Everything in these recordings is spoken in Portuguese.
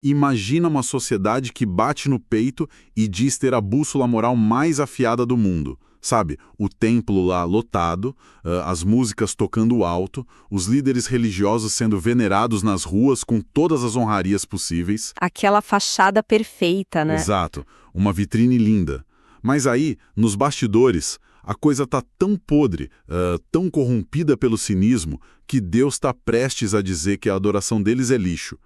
Imagina uma sociedade que bate no peito e diz ter a bússola moral mais afiada do mundo. Sabe, o templo lá lotado, as músicas tocando alto, os líderes religiosos sendo venerados nas ruas com todas as honrarias possíveis. Aquela fachada perfeita, né? Exato, uma vitrine linda. Mas aí, nos bastidores, a coisa tá tão podre, tão corrompida pelo cinismo, que Deus está prestes a dizer que a adoração deles é lixo.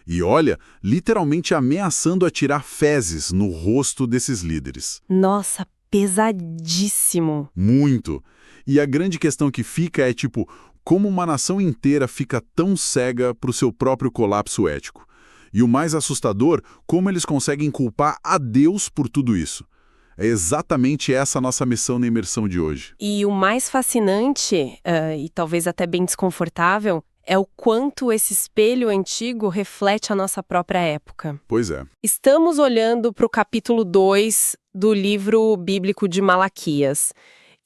E olha, literalmente ameaçando atirar fezes no rosto desses líderes. Nossa, pesadíssimo. Muito. E a grande questão que fica é tipo, como uma nação inteira fica tão cega para o seu próprio colapso ético? E o mais assustador, como eles conseguem culpar a Deus por tudo isso? É exatamente essa a nossa missão na imersão de hoje. E o mais fascinante, e talvez até bem desconfortável, é o quanto esse espelho antigo reflete a nossa própria época. Pois é. Estamos olhando para o capítulo 2 do livro bíblico de Malaquias.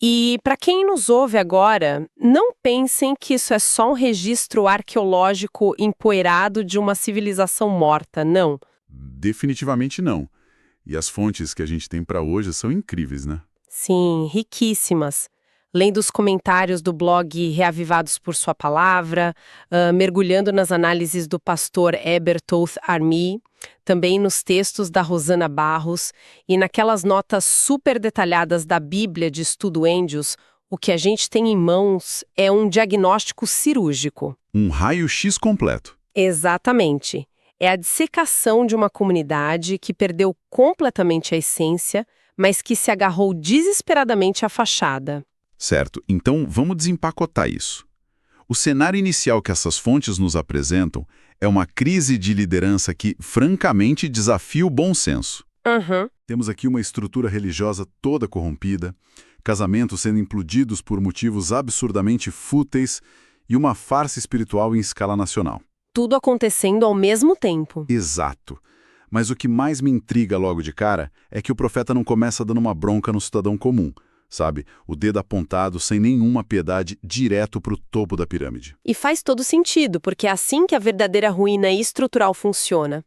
E para quem nos ouve agora, não pensem que isso é só um registro arqueológico empoeirado de uma civilização morta, não. Definitivamente não. E as fontes que a gente tem para hoje são incríveis, né? Sim, riquíssimas. Lendo os comentários do blog Reavivados por Sua Palavra, mergulhando nas análises do pastor Heber Toth Armi, também nos textos da Rosana Barros e naquelas notas super detalhadas da Bíblia de Estudo Andrews, o que a gente tem em mãos é um diagnóstico cirúrgico. Um raio-x completo. Exatamente. É a dissecação de uma comunidade que perdeu completamente a essência, mas que se agarrou desesperadamente à fachada. Certo, então vamos desempacotar isso. O cenário inicial que essas fontes nos apresentam é uma crise de liderança que, francamente, desafia o bom senso. Temos aqui uma estrutura religiosa toda corrompida, casamentos sendo implodidos por motivos absurdamente fúteis e uma farsa espiritual em escala nacional. Tudo acontecendo ao mesmo tempo. Exato. Mas o que mais me intriga logo de cara é que o profeta não começa dando uma bronca no cidadão comum. Sabe, o dedo apontado sem nenhuma piedade direto para o topo da pirâmide. E faz todo sentido, porque é assim que a verdadeira ruína estrutural funciona.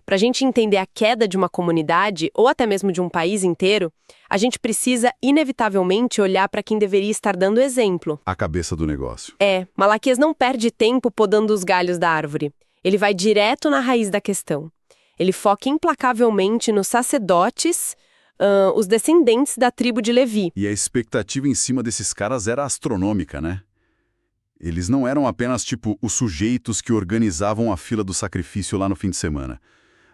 Para a gente entender a queda de uma comunidade, ou até mesmo de um país inteiro, a gente precisa, inevitavelmente, olhar para quem deveria estar dando exemplo. A cabeça do negócio. Malaquias não perde tempo podando os galhos da árvore. Ele vai direto na raiz da questão. Ele foca implacavelmente nos sacerdotes, os descendentes da tribo de Levi. E a expectativa em cima desses caras era astronômica, né? Eles não eram apenas, tipo, os sujeitos que organizavam a fila do sacrifício lá no fim de semana.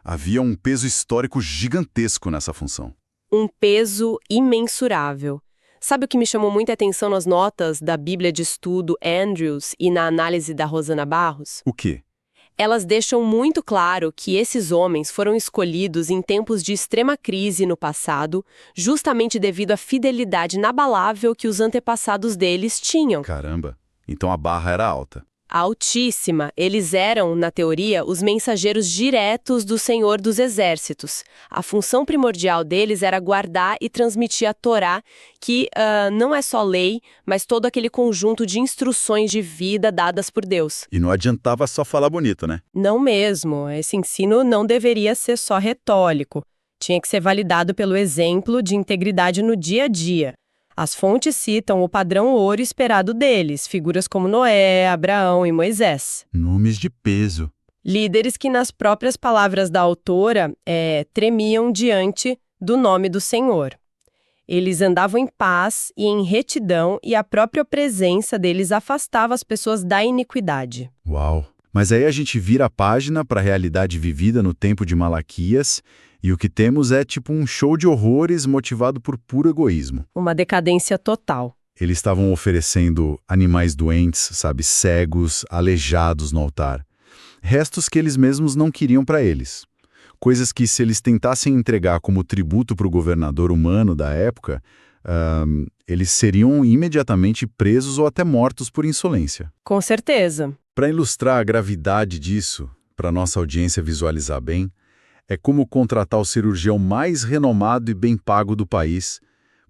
Havia um peso histórico gigantesco nessa função. Um peso imensurável. Sabe o que me chamou muita atenção nas notas da Bíblia de Estudo Andrews e na análise da Rosana Barros? O quê? Elas deixam muito claro que esses homens foram escolhidos em tempos de extrema crise no passado, justamente devido à fidelidade inabalável que os antepassados deles tinham. Caramba, então a barra era alta. Altíssima. Eles eram, na teoria, os mensageiros diretos do Senhor dos Exércitos. A função primordial deles era guardar e transmitir a Torá, que não é só lei, mas todo aquele conjunto de instruções de vida dadas por Deus. E não adiantava só falar bonito, né? Não mesmo. Esse ensino não deveria ser só retórico. Tinha que ser validado pelo exemplo de integridade no dia a dia. As fontes citam o padrão ouro esperado deles, figuras como Noé, Abraão e Moisés. Nomes de peso. Líderes que, nas próprias palavras da autora, tremiam diante do nome do Senhor. Eles andavam em paz e em retidão, e a própria presença deles afastava as pessoas da iniquidade. Uau! Mas aí a gente vira a página para a realidade vivida no tempo de Malaquias, e o que temos é tipo um show de horrores motivado por puro egoísmo. Uma decadência total. Eles estavam oferecendo animais doentes, sabe, cegos, aleijados no altar. Restos que eles mesmos não queriam para eles. Coisas que, se eles tentassem entregar como tributo para o governador humano da época, eles seriam imediatamente presos ou até mortos por insolência. Com certeza. Para ilustrar a gravidade disso, para nossa audiência visualizar bem, é como contratar o cirurgião mais renomado e bem pago do país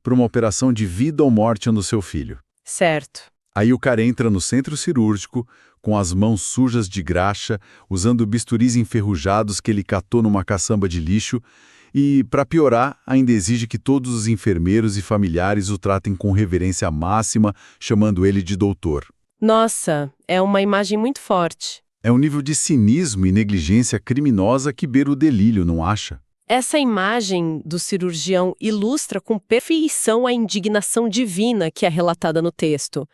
para uma operação de vida ou morte no seu filho. Certo. Aí o cara entra no centro cirúrgico, com as mãos sujas de graxa, usando bisturis enferrujados que ele catou numa caçamba de lixo, e, para piorar, ainda exige que todos os enfermeiros e familiares o tratem com reverência máxima, chamando ele de doutor. Nossa, é uma imagem muito forte. É um nível de cinismo e negligência criminosa que beira o delírio, não acha? Essa imagem do cirurgião ilustra com perfeição a indignação divina que é relatada no texto.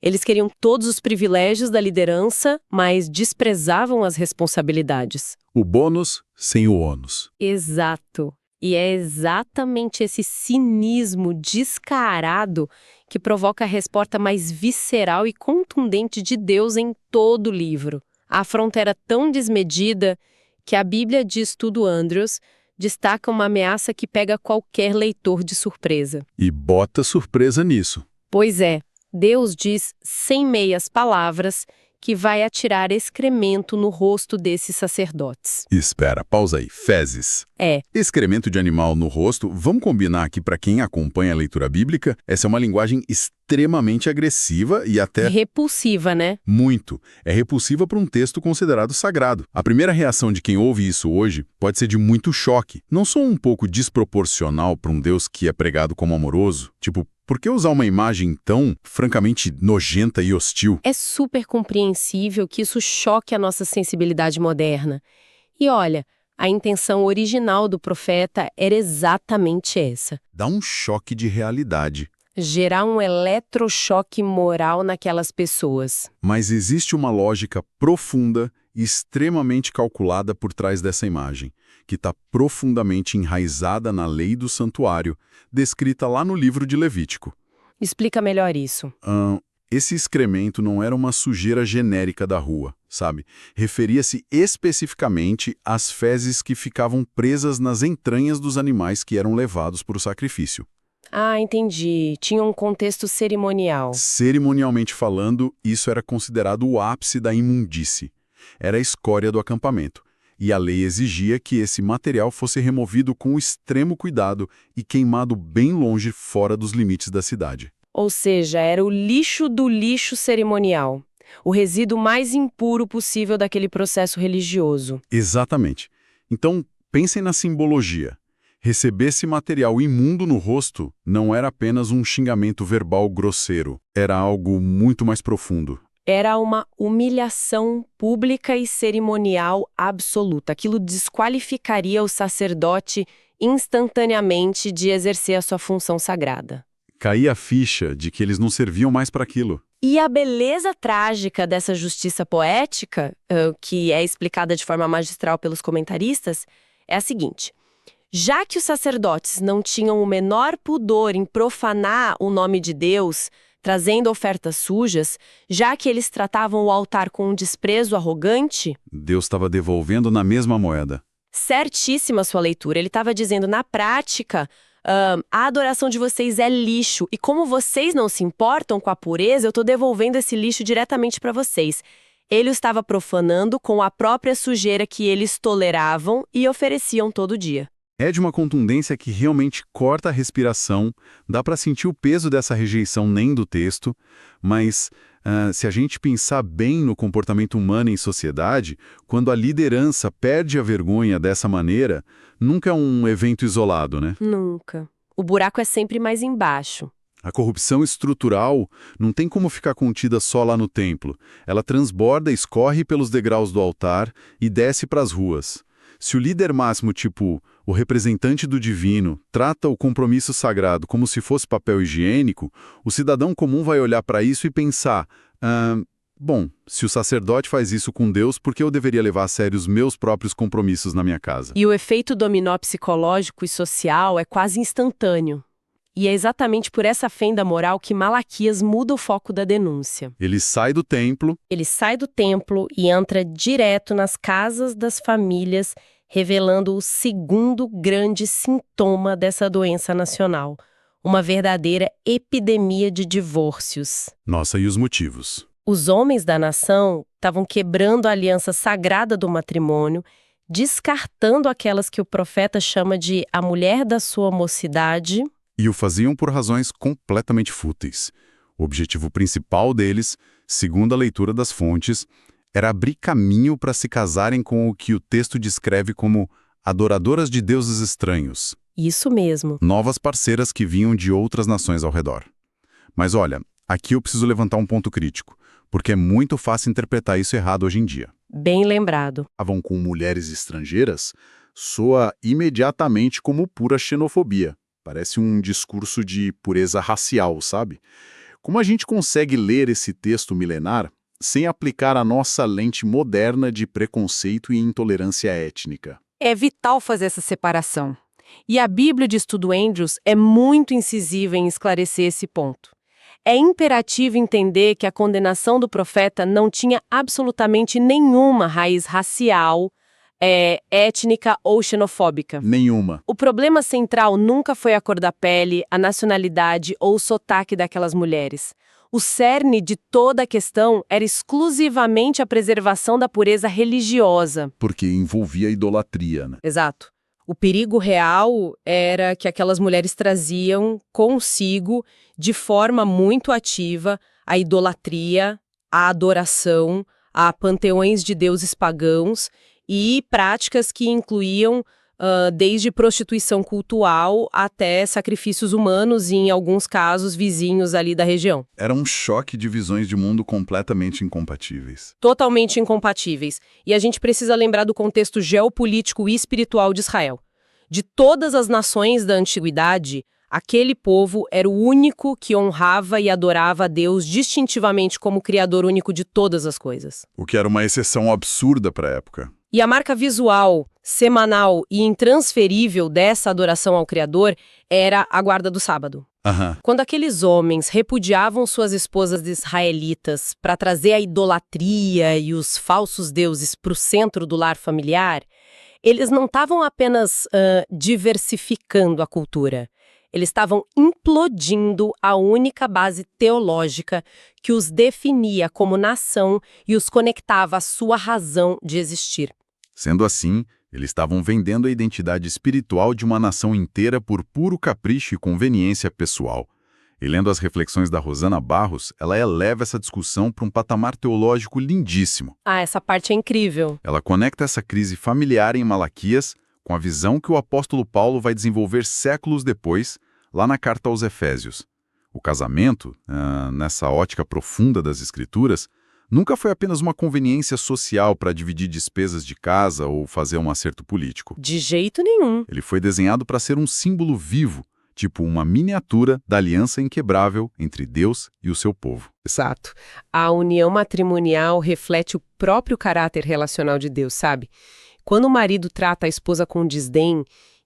Eles queriam todos os privilégios da liderança, mas desprezavam as responsabilidades. O bônus sem o ônus. Exato. E é exatamente esse cinismo descarado que provoca a resposta mais visceral e contundente de Deus em todo o livro. A afronta era tão desmedida que a Bíblia de Estudo Andrews destaca uma ameaça que pega qualquer leitor de surpresa. E bota surpresa nisso. Pois é, Deus diz, sem meias palavras, que vai atirar excremento no rosto desses sacerdotes. Espera, pausa aí. Fezes. É. Excremento de animal no rosto, vamos combinar aqui para quem acompanha a leitura bíblica, essa é uma linguagem extremamente agressiva e até... repulsiva, né? Muito. É repulsiva para um texto considerado sagrado. A primeira reação de quem ouve isso hoje pode ser de muito choque. Não sou um pouco desproporcional para um Deus que é pregado como amoroso? Tipo, por que usar uma imagem tão, francamente, nojenta e hostil? É super compreensível que isso choque a nossa sensibilidade moderna. E olha, a intenção original do profeta era exatamente essa. Dá um choque de realidade. Gerar um eletrochoque moral naquelas pessoas. Mas existe uma lógica profunda e extremamente calculada por trás dessa imagem, que está profundamente enraizada na lei do santuário, descrita lá no livro de Levítico. Explica melhor isso. Esse excremento não era uma sujeira genérica da rua, sabe? Referia-se especificamente às fezes que ficavam presas nas entranhas dos animais que eram levados para o sacrifício. Ah, entendi. Tinha um contexto cerimonial. Cerimonialmente falando, isso era considerado o ápice da imundície. Era a escória do acampamento. E a lei exigia que esse material fosse removido com extremo cuidado e queimado bem longe fora dos limites da cidade. Ou seja, era o lixo do lixo cerimonial. O resíduo mais impuro possível daquele processo religioso. Exatamente. Então, pensem na simbologia. Receber esse material imundo no rosto não era apenas um xingamento verbal grosseiro. Era algo muito mais profundo. Era uma humilhação pública e cerimonial absoluta. Aquilo desqualificaria o sacerdote instantaneamente de exercer a sua função sagrada. Caía a ficha de que eles não serviam mais para aquilo. E a beleza trágica dessa justiça poética, que é explicada de forma magistral pelos comentaristas, é a seguinte. Já que os sacerdotes não tinham o menor pudor em profanar o nome de Deus, trazendo ofertas sujas, já que eles tratavam o altar com um desprezo arrogante... Deus estava devolvendo na mesma moeda. Certíssima sua leitura. Ele estava dizendo, na prática, a adoração de vocês é lixo. E como vocês não se importam com a pureza, eu estou devolvendo esse lixo diretamente para vocês. Ele o estava profanando com a própria sujeira que eles toleravam e ofereciam todo dia. É de uma contundência que realmente corta a respiração, dá para sentir o peso dessa rejeição nem do texto, mas se a gente pensar bem no comportamento humano em sociedade, quando a liderança perde a vergonha dessa maneira, nunca é um evento isolado, né? Nunca. O buraco é sempre mais embaixo. A corrupção estrutural não tem como ficar contida só lá no templo. Ela transborda, escorre pelos degraus do altar e desce para as ruas. Se o líder máximo, tipo o representante do divino, trata o compromisso sagrado como se fosse papel higiênico, o cidadão comum vai olhar para isso e pensar, bom, se o sacerdote faz isso com Deus, por que eu deveria levar a sério os meus próprios compromissos na minha casa? E o efeito dominó psicológico e social é quase instantâneo. E é exatamente por essa fenda moral que Malaquias muda o foco da denúncia. Ele sai do templo E entra direto nas casas das famílias, revelando o segundo grande sintoma dessa doença nacional, uma verdadeira epidemia de divórcios. Nossa, e os motivos? Os homens da nação estavam quebrando a aliança sagrada do matrimônio, descartando aquelas que o profeta chama de a mulher da sua mocidade. E o faziam por razões completamente fúteis. O objetivo principal deles, Segundo a leitura das fontes, era abrir caminho para se casarem com o que o texto descreve como adoradoras de deuses estranhos. Isso mesmo. Novas parceiras que vinham de outras nações ao redor. Mas olha, aqui eu preciso levantar um ponto crítico, porque é muito fácil interpretar isso errado hoje em dia. Bem lembrado. Estavam com mulheres estrangeiras soa imediatamente como pura xenofobia. Parece um discurso de pureza racial, sabe? Como a gente consegue ler esse texto milenar sem aplicar a nossa lente moderna de preconceito e intolerância étnica? É vital fazer essa separação. E a Bíblia de Estudo Andrews é muito incisiva em esclarecer esse ponto. É imperativo entender que a condenação do profeta não tinha absolutamente nenhuma raiz racial, étnica ou xenofóbica. Nenhuma. O problema central nunca foi a cor da pele, a nacionalidade ou o sotaque daquelas mulheres. O cerne de toda a questão era exclusivamente a preservação da pureza religiosa. Porque envolvia idolatria, né? Exato. O perigo real era que aquelas mulheres traziam consigo, de forma muito ativa, a idolatria, a adoração, a panteões de deuses pagãos e práticas que incluíam desde prostituição cultural até sacrifícios humanos e, em alguns casos, vizinhos ali da região. Era um choque de visões de mundo completamente incompatíveis. Totalmente incompatíveis. E a gente precisa lembrar do contexto geopolítico e espiritual de Israel. De todas as nações da antiguidade, aquele povo era o único que honrava e adorava a Deus distintivamente como Criador único de todas as coisas. O que era uma exceção absurda para a época. E a marca visual, semanal e intransferível dessa adoração ao Criador era a guarda do sábado. Quando aqueles homens repudiavam suas esposas israelitas para trazer a idolatria e os falsos deuses para o centro do lar familiar, eles não estavam apenas diversificando a cultura. Eles estavam implodindo a única base teológica que os definia como nação e os conectava à sua razão de existir. Sendo assim, eles estavam vendendo a identidade espiritual de uma nação inteira por puro capricho e conveniência pessoal. E lendo as reflexões da Rosana Barros, ela eleva essa discussão para um patamar teológico lindíssimo. Ah, essa parte é incrível. Ela conecta essa crise familiar em Malaquias com a visão que o apóstolo Paulo vai desenvolver séculos depois, lá na carta aos Efésios. O casamento, nessa ótica profunda das Escrituras, nunca foi apenas uma conveniência social para dividir despesas de casa ou fazer um acerto político. De jeito nenhum. Ele foi desenhado para ser um símbolo vivo, tipo uma miniatura da aliança inquebrável entre Deus e o seu povo. Exato. A união matrimonial reflete o próprio caráter relacional de Deus, sabe? Quando o marido trata a esposa com desdém,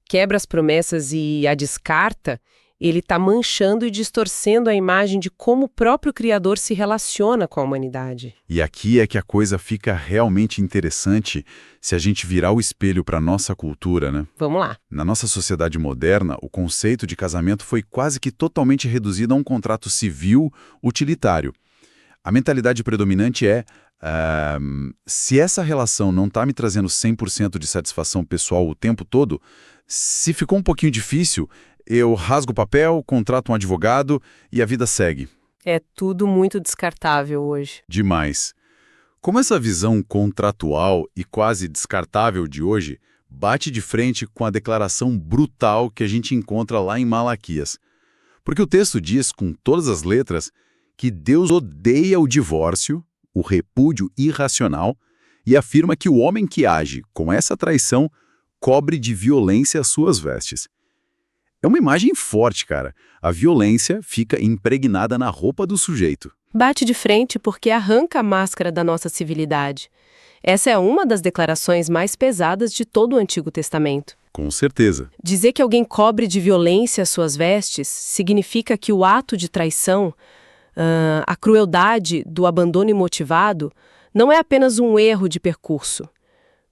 quebra as promessas e a descarta, ele está manchando e distorcendo a imagem de como o próprio Criador se relaciona com a humanidade. E aqui é que a coisa fica realmente interessante se a gente virar o espelho para a nossa cultura, né? Vamos lá. Na nossa sociedade moderna, o conceito de casamento foi quase que totalmente reduzido a um contrato civil utilitário. A mentalidade predominante é: se essa relação não está me trazendo 100% de satisfação pessoal o tempo todo, se ficou um pouquinho difícil, eu rasgo o papel, contrato um advogado e a vida segue. É tudo muito descartável hoje. Demais. Como essa visão contratual e quase descartável de hoje bate de frente com a declaração brutal que a gente encontra lá em Malaquias. Porque o texto diz, com todas as letras, que Deus odeia o divórcio, o repúdio irracional, e afirma que o homem que age com essa traição cobre de violência as suas vestes. É uma imagem forte, cara. A violência fica impregnada na roupa do sujeito. Bate de frente porque arranca a máscara da nossa civilidade. Essa é uma das declarações mais pesadas de todo o Antigo Testamento. Com certeza. Dizer que alguém cobre de violência as suas vestes significa que o ato de traição, a crueldade do abandono imotivado, não é apenas um erro de percurso.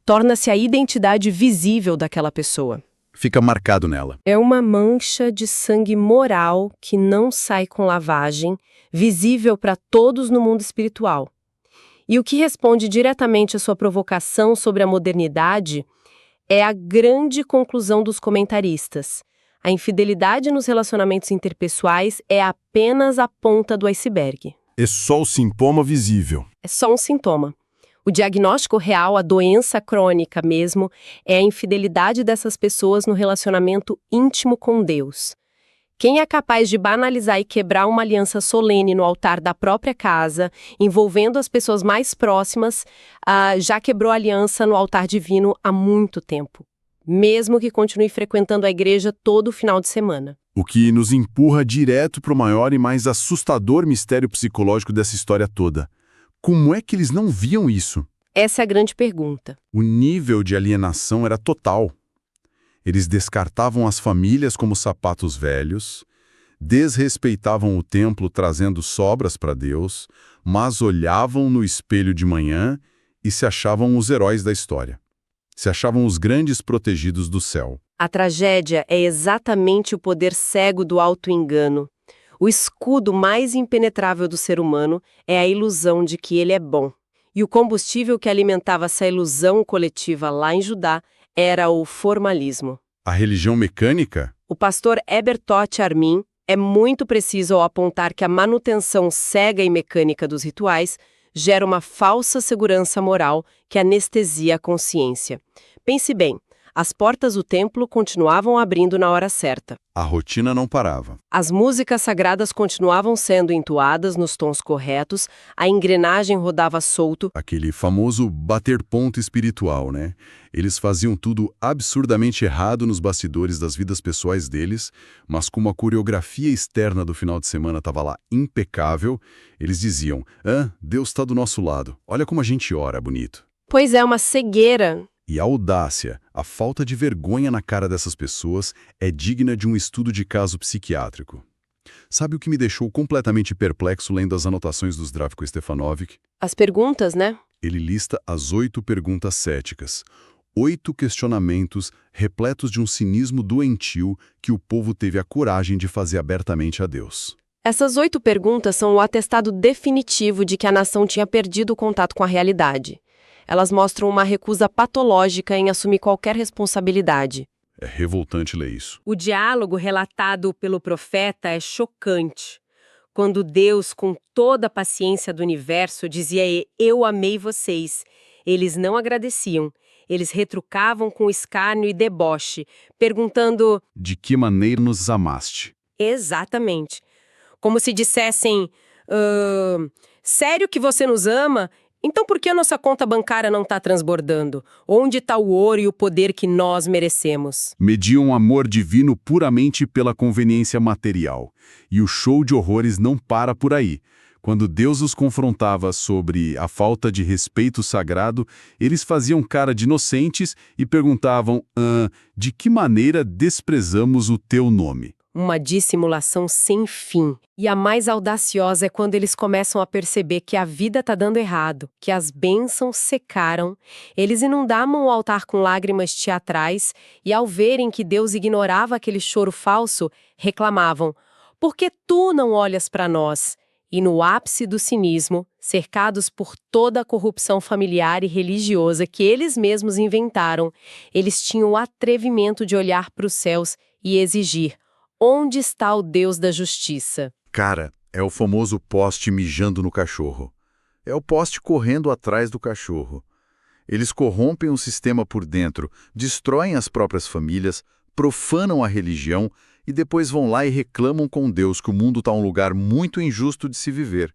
Torna-se a identidade visível daquela pessoa. Fica marcado nela. É uma mancha de sangue moral que não sai com lavagem, visível para todos no mundo espiritual. E o que responde diretamente à sua provocação sobre a modernidade é a grande conclusão dos comentaristas. A infidelidade nos relacionamentos interpessoais é apenas a ponta do iceberg. É só o sintoma visível. É só um sintoma. O diagnóstico real, a doença crônica mesmo, é a infidelidade dessas pessoas no relacionamento íntimo com Deus. Quem é capaz de banalizar e quebrar uma aliança solene no altar da própria casa, envolvendo as pessoas mais próximas, já quebrou a aliança no altar divino há muito tempo, mesmo que continue frequentando a igreja todo final de semana. O que nos empurra direto para o maior e mais assustador mistério psicológico dessa história toda. Como é que eles não viam isso? Essa é a grande pergunta. O nível de alienação era total. Eles descartavam as famílias como sapatos velhos, desrespeitavam o templo trazendo sobras para Deus, mas olhavam no espelho de manhã e se achavam os heróis da história. Se achavam os grandes protegidos do céu. A tragédia é exatamente o poder cego do auto-engano. O escudo mais impenetrável do ser humano é a ilusão de que ele é bom. E o combustível que alimentava essa ilusão coletiva lá em Judá era o formalismo. A religião mecânica? O pastor Ebertoth Armin é muito preciso ao apontar que a manutenção cega e mecânica dos rituais gera uma falsa segurança moral que anestesia a consciência. Pense bem, as portas do templo continuavam abrindo na hora certa. A rotina não parava. As músicas sagradas continuavam sendo entoadas nos tons corretos, a engrenagem rodava solto. Aquele famoso bater ponto espiritual, né? Eles faziam tudo absurdamente errado nos bastidores das vidas pessoais deles, mas como a coreografia externa do final de semana estava lá impecável, eles diziam, Deus está do nosso lado, olha como a gente ora, bonito. Pois é, uma cegueira. E a audácia, a falta de vergonha na cara dessas pessoas é digna de um estudo de caso psiquiátrico. Sabe o que me deixou completamente perplexo lendo as anotações do Zdravko Stefanovic? As perguntas, né? Ele lista as 8 perguntas céticas. 8 questionamentos repletos de um cinismo doentio que o povo teve a coragem de fazer abertamente a Deus. Essas 8 perguntas são o atestado definitivo de que a nação tinha perdido o contato com a realidade. Elas mostram uma recusa patológica em assumir qualquer responsabilidade. É revoltante ler isso. O diálogo relatado pelo profeta é chocante. Quando Deus, com toda a paciência do universo, dizia: "Eu amei vocês", eles não agradeciam. Eles retrucavam com escárnio e deboche, perguntando: De que maneira nos amaste? Exatamente. Como se dissessem: sério que você nos ama? Então por que a nossa conta bancária não está transbordando? Onde está o ouro e o poder que nós merecemos? Mediam amor divino puramente pela conveniência material. E o show de horrores não para por aí. Quando Deus os confrontava sobre a falta de respeito sagrado, eles faziam cara de inocentes e perguntavam, de que maneira desprezamos o teu nome? Uma dissimulação sem fim. E a mais audaciosa é quando eles começam a perceber que a vida está dando errado, que as bênçãos secaram. Eles inundavam o altar com lágrimas teatrais e, ao verem que Deus ignorava aquele choro falso, reclamavam: "Por que tu não olhas para nós?" E no ápice do cinismo, cercados por toda a corrupção familiar e religiosa que eles mesmos inventaram, eles tinham o atrevimento de olhar para os céus e exigir: onde está o Deus da justiça? Cara, é o famoso poste mijando no cachorro. É o poste correndo atrás do cachorro. Eles corrompem o sistema por dentro, destroem as próprias famílias, profanam a religião e depois vão lá e reclamam com Deus que o mundo está um lugar muito injusto de se viver.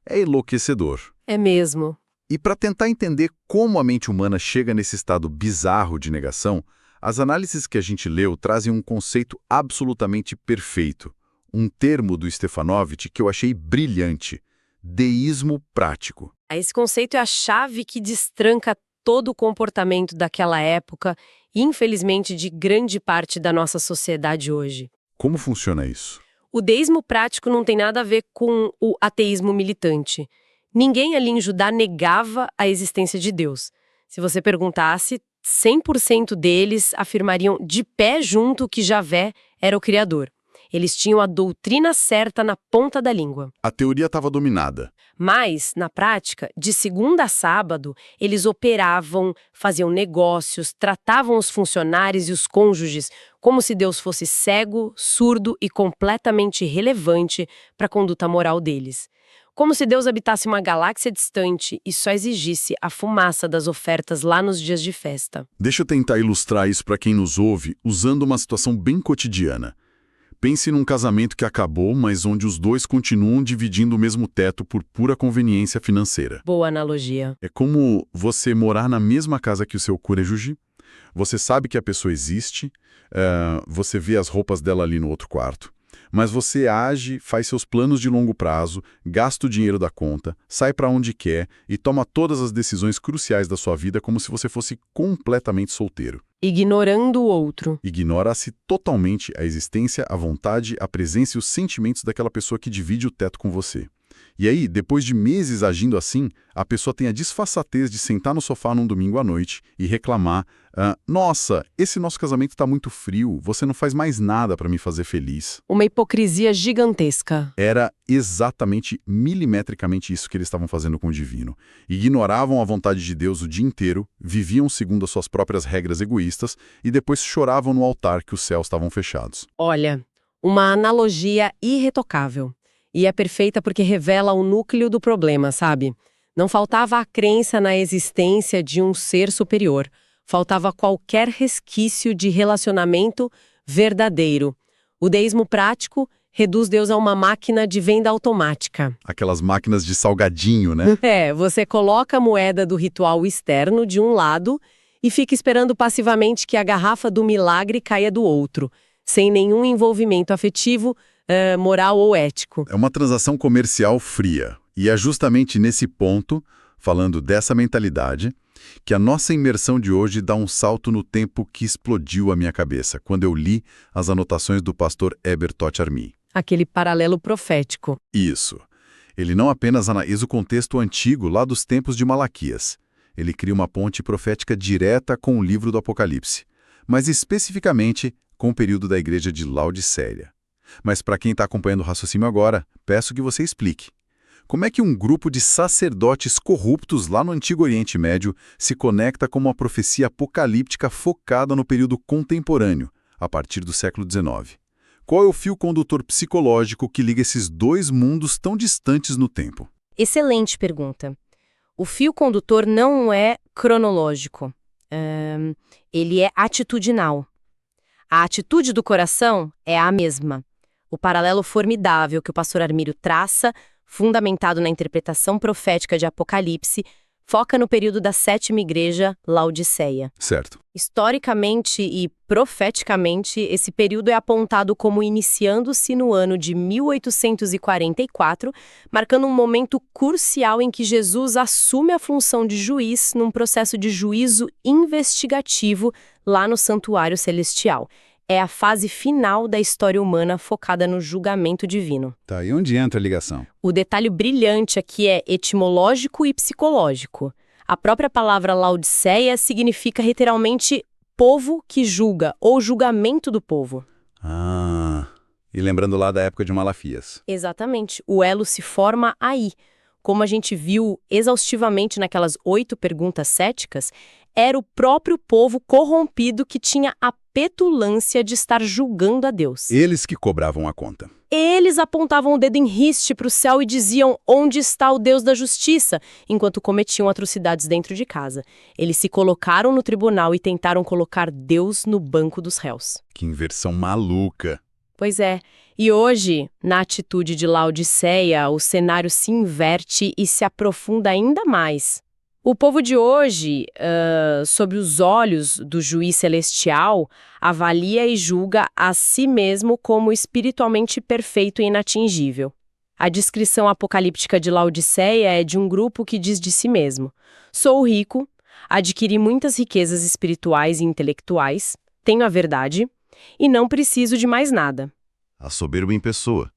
É enlouquecedor. É mesmo. E para tentar entender como a mente humana chega nesse estado bizarro de negação, as análises que a gente leu trazem um conceito absolutamente perfeito. Um termo do Stefanovic que eu achei brilhante: deísmo prático. Esse conceito é a chave que destranca todo o comportamento daquela época e, infelizmente, de grande parte da nossa sociedade hoje. Como funciona isso? O deísmo prático não tem nada a ver com o ateísmo militante. Ninguém ali em Judá negava a existência de Deus. Se você perguntasse, 100% deles afirmariam de pé junto que Javé era o Criador. Eles tinham a doutrina certa na ponta da língua. A teoria estava dominada. Mas, na prática, de segunda a sábado, eles operavam, faziam negócios, tratavam os funcionários e os cônjuges como se Deus fosse cego, surdo e completamente irrelevante para a conduta moral deles. Como se Deus habitasse uma galáxia distante e só exigisse a fumaça das ofertas lá nos dias de festa. Deixa eu tentar ilustrar isso para quem nos ouve usando uma situação bem cotidiana. Pense num casamento que acabou, mas onde os dois continuam dividindo o mesmo teto por pura conveniência financeira. Boa analogia. É como você morar na mesma casa que o seu cônjuge, você sabe que a pessoa existe, você vê as roupas dela ali no outro quarto, mas você age, faz seus planos de longo prazo, gasta o dinheiro da conta, sai para onde quer e toma todas as decisões cruciais da sua vida como se você fosse completamente solteiro. Ignorando o outro. Ignora-se totalmente a existência, a vontade, a presença e os sentimentos daquela pessoa que divide o teto com você. E aí, depois de meses agindo assim, a pessoa tem a disfarçatez de sentar no sofá num domingo à noite e reclamar: nossa, esse nosso casamento está muito frio, você não faz mais nada para me fazer feliz. Uma hipocrisia gigantesca. Era exatamente, milimetricamente isso que eles estavam fazendo com o divino. Ignoravam a vontade de Deus o dia inteiro, viviam segundo as suas próprias regras egoístas e depois choravam no altar que os céus estavam fechados. Olha, uma analogia irretocável. E é perfeita porque revela o núcleo do problema, sabe? Não faltava a crença na existência de um ser superior. Faltava qualquer resquício de relacionamento verdadeiro. O deísmo prático reduz Deus a uma máquina de venda automática. Aquelas máquinas de salgadinho, né? Você coloca a moeda do ritual externo de um lado e fica esperando passivamente que a garrafa do milagre caia do outro, sem nenhum envolvimento afetivo, moral ou ético. É uma transação comercial fria. E é justamente nesse ponto, falando dessa mentalidade, que a nossa imersão de hoje dá um salto no tempo que explodiu a minha cabeça, quando eu li as anotações do pastor Heber Toth Armee. Aquele paralelo profético. Isso. Ele não apenas analisa o contexto antigo lá dos tempos de Malaquias. Ele cria uma ponte profética direta com o livro do Apocalipse, mas especificamente com o período da igreja de Laodiceia. Mas para quem está acompanhando o raciocínio agora, peço que você explique. Como é que um grupo de sacerdotes corruptos lá no Antigo Oriente Médio se conecta com uma profecia apocalíptica focada no período contemporâneo, a partir do século XIX? Qual é o fio condutor psicológico que liga esses dois mundos tão distantes no tempo? Excelente pergunta. O fio condutor não é cronológico. Ele é atitudinal. A atitude do coração é a mesma. O paralelo formidável que o pastor Armírio traça, fundamentado na interpretação profética de Apocalipse, foca no período da sétima igreja, Laodiceia. Certo. Historicamente e profeticamente, esse período é apontado como iniciando-se no ano de 1844, marcando um momento crucial em que Jesus assume a função de juiz num processo de juízo investigativo lá no Santuário Celestial. É a fase final da história humana focada no julgamento divino. Tá, e onde entra a ligação? O detalhe brilhante aqui é etimológico e psicológico. A própria palavra Laodiceia significa literalmente povo que julga, ou julgamento do povo. E lembrando lá da época de Malaquias. Exatamente. O elo se forma aí. Como a gente viu exaustivamente naquelas 8 perguntas céticas, era o próprio povo corrompido que tinha a petulância de estar julgando a Deus. Eles que cobravam a conta. Eles apontavam o dedo em riste para o céu e diziam: onde está o Deus da justiça? Enquanto cometiam atrocidades dentro de casa. Eles se colocaram no tribunal e tentaram colocar Deus no banco dos réus. Que inversão maluca. Pois é. E hoje, na atitude de Laodiceia, o cenário se inverte e se aprofunda ainda mais. O povo de hoje, sob os olhos do juiz celestial, avalia e julga a si mesmo como espiritualmente perfeito e inatingível. A descrição apocalíptica de Laodiceia é de um grupo que diz de si mesmo: sou rico, adquiri muitas riquezas espirituais e intelectuais, tenho a verdade e não preciso de mais nada. A soberba em pessoa.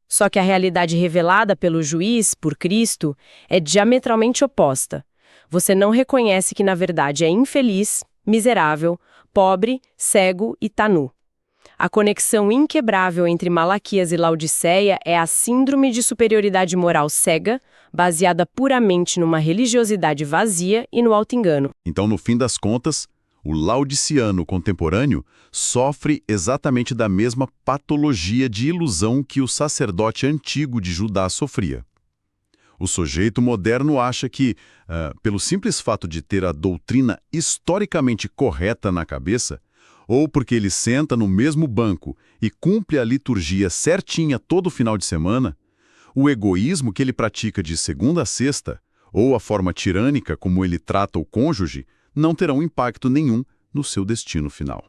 Só que a realidade revelada pelo juiz, por Cristo, é diametralmente oposta. Você não reconhece que, na verdade, é infeliz, miserável, pobre, cego e tá nu. A conexão inquebrável entre Malaquias e Laodiceia é a síndrome de superioridade moral cega, baseada puramente numa religiosidade vazia e no auto-engano. Então, no fim das contas, o laodiciano contemporâneo sofre exatamente da mesma patologia de ilusão que o sacerdote antigo de Judá sofria. O sujeito moderno acha que, pelo simples fato de ter a doutrina historicamente correta na cabeça, ou porque ele senta no mesmo banco e cumpre a liturgia certinha todo final de semana, o egoísmo que ele pratica de segunda a sexta, ou a forma tirânica como ele trata o cônjuge, não terão impacto nenhum no seu destino final.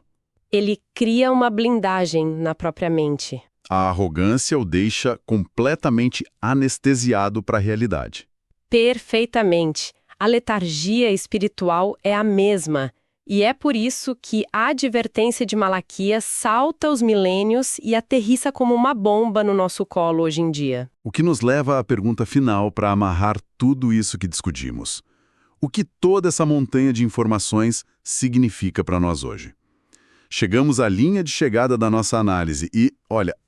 Ele cria uma blindagem na própria mente. A arrogância o deixa completamente anestesiado para a realidade. Perfeitamente. A letargia espiritual é a mesma. E é por isso que a advertência de Malaquias salta os milênios e aterrissa como uma bomba no nosso colo hoje em dia. O que nos leva à pergunta final para amarrar tudo isso que discutimos. O que toda essa montanha de informações significa para nós hoje? Chegamos à linha de chegada da nossa análise e,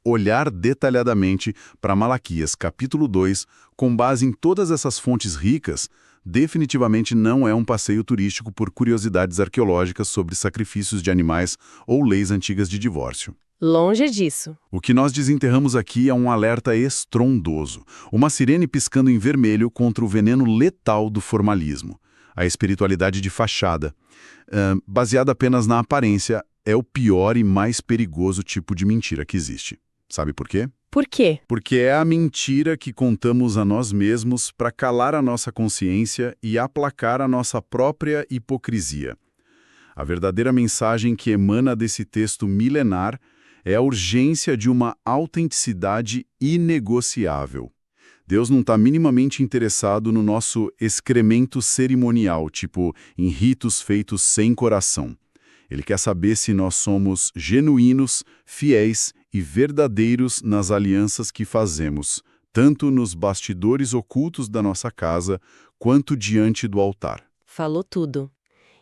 olhar detalhadamente para Malaquias, capítulo 2, com base em todas essas fontes ricas, definitivamente não é um passeio turístico por curiosidades arqueológicas sobre sacrifícios de animais ou leis antigas de divórcio. Longe disso. O que nós desenterramos aqui é um alerta estrondoso, uma sirene piscando em vermelho contra o veneno letal do formalismo. A espiritualidade de fachada, baseada apenas na aparência, é o pior e mais perigoso tipo de mentira que existe. Sabe por quê? Por quê? Porque é a mentira que contamos a nós mesmos para calar a nossa consciência e aplacar a nossa própria hipocrisia. A verdadeira mensagem que emana desse texto milenar é a urgência de uma autenticidade inegociável. Deus não está minimamente interessado no nosso excremento cerimonial, tipo em ritos feitos sem coração. Ele quer saber se nós somos genuínos, fiéis e verdadeiros nas alianças que fazemos, tanto nos bastidores ocultos da nossa casa, quanto diante do altar. Falou tudo.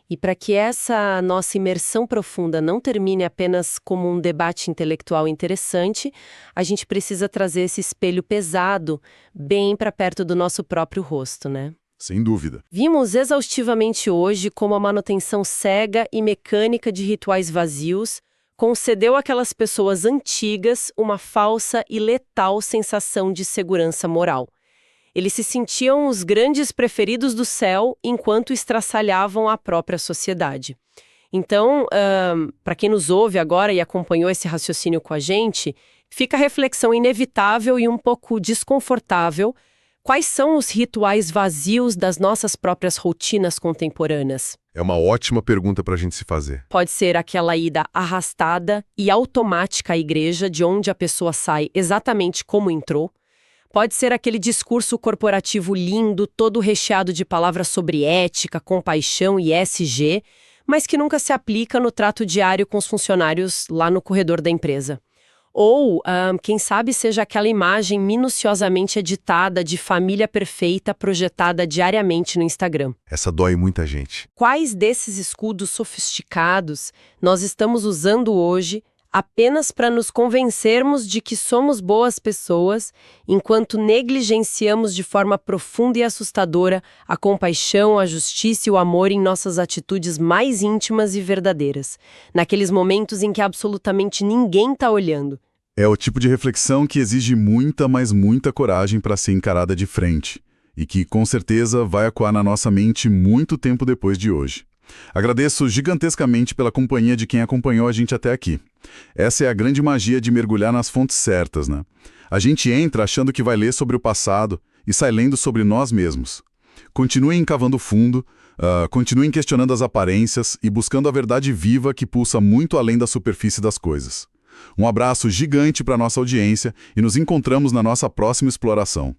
E para que essa nossa imersão profunda não termine apenas como um debate intelectual interessante, a gente precisa trazer esse espelho pesado bem para perto do nosso próprio rosto, né? Sem dúvida. Vimos exaustivamente hoje como a manutenção cega e mecânica de rituais vazios concedeu àquelas pessoas antigas uma falsa e letal sensação de segurança moral. Eles se sentiam os grandes preferidos do céu enquanto estraçalhavam a própria sociedade. Então, para quem nos ouve agora e acompanhou esse raciocínio com a gente, fica a reflexão inevitável e um pouco desconfortável. Quais são os rituais vazios das nossas próprias rotinas contemporâneas? É uma ótima pergunta para a gente se fazer. Pode ser aquela ida arrastada e automática à igreja, de onde a pessoa sai exatamente como entrou. Pode ser aquele discurso corporativo lindo, todo recheado de palavras sobre ética, compaixão e ESG, mas que nunca se aplica no trato diário com os funcionários lá no corredor da empresa. Ou, quem sabe, seja aquela imagem minuciosamente editada de família perfeita projetada diariamente no Instagram. Essa dói muita gente. Quais desses escudos sofisticados nós estamos usando hoje apenas para nos convencermos de que somos boas pessoas, enquanto negligenciamos de forma profunda e assustadora a compaixão, a justiça e o amor em nossas atitudes mais íntimas e verdadeiras, naqueles momentos em que absolutamente ninguém está olhando? É o tipo de reflexão que exige muita, mas muita coragem para ser encarada de frente, e que com certeza vai ecoar na nossa mente muito tempo depois de hoje. Agradeço gigantescamente pela companhia de quem acompanhou a gente até aqui. Essa é a grande magia de mergulhar nas fontes certas, né? A gente entra achando que vai ler sobre o passado e sai lendo sobre nós mesmos. Continuem cavando fundo, continuem questionando as aparências e buscando a verdade viva que pulsa muito além da superfície das coisas. Um abraço gigante para nossa audiência e nos encontramos na nossa próxima exploração.